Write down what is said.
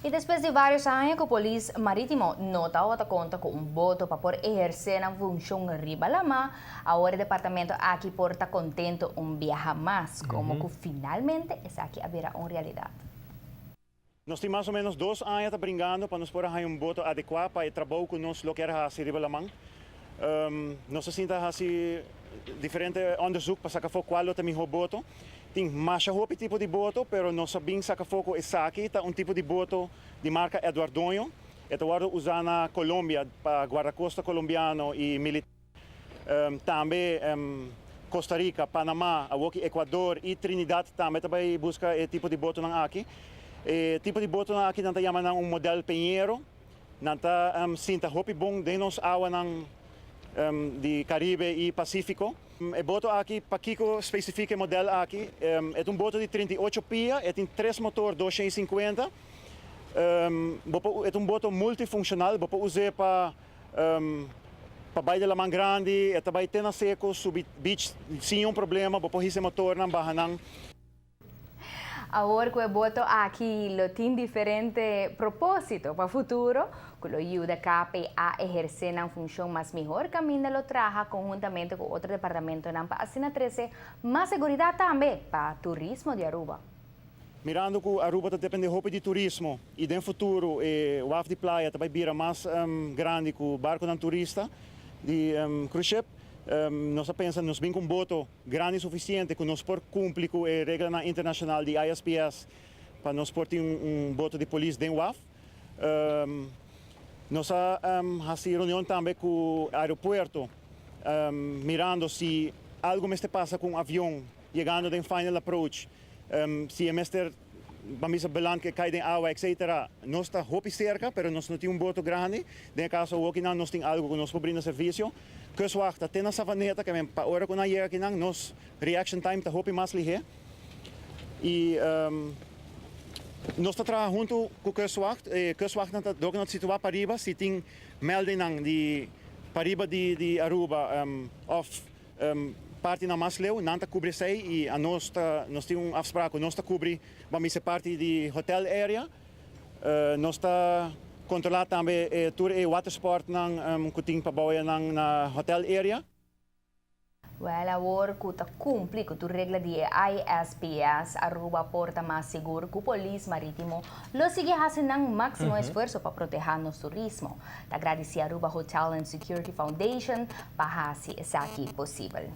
Y después de varios años que Polis Marítimo no estaba conta con un voto para poder ejercer la función arriba la mar, ahora el departamento aquí porta contento un viaje más, como que finalmente esa aquí habrá una realidad. Nós temos mais ou menos 2 anos brincando para nós poder um voto adequado para o trabalho que nós queremos fazer riba la mão. Nós sinta assim diferente onderzoek para sacar qual é o melhor voto. Tem mais tipo de voto, mas nós sabemos sacar foco essa aqui tá tipo de voto de marca Eduardonho. Eduardo usa na Colômbia para guarda-costa colombiano e militar. Também Costa Rica, Panamá, Equador e Trinidad também busca esse tipo de voto aqui. Tipo de boto na aqui nanta yaman ng model Pinheiro, nanta sinta hopi bom de nos awa ng di Caribe e Pacífico. E boto aqui pakiko especifique model aqui, é boto de 38 pia, é tem 3 motor 250. É boto multifuncional, bopo use para baile lamang grande, é também tem na seco, subir beach sem problema, bopo hise motor ng bahanang. Ahora que el voto aquí lo tiene diferente propósito para el futuro, que lo ayuda a ejercer una función más mejor, Camina lo trabaja conjuntamente con otro departamento para hacer 13 más seguridad también para turismo de Aruba. Mirando que Aruba depende de turismo e no futuro o AF de praia também vira mais grande que o barco de turista de cruise ship. Nós pensamos nos bem com voto grande o suficiente que nós por cumprir com a regra internacional de ISPS para nós por ter voto de polícia dentro do AF. Nós fazemos reunião também com o aeroporto, mirando se algo me passa com o avião chegando no final approach, se é mestre vamos beland que cai em água, etc. Nós está hopi cerca, mas nós não temos voto grande. De caso o que não nós temos algo que nós podemos serviço. Kustwacht, tem na savaneta que para hora que nós chega aqui nós reaction time está hopi mais ligeiro. E nós está trabalhando junto com o Kustwacht. Kustwacht está dogo na situação para riba, se tem melding de para riba de Aruba of parte na Masleu, não está cobre sei e a nós temos afspraak, nós está cobre vamos ser parte de hotel area, nós está controlar também tour e watersport ng kuting pabawayan na hotel area. Well, agora que está cumpre com a regra de ISPS, Aruba porta mais seguro que o Polis Marítimo lo sigue fazendo um máximo esforço para proteger nosso turismo. Te agradecer a Aruba Hotel and Security Foundation para fazer isso aqui possível.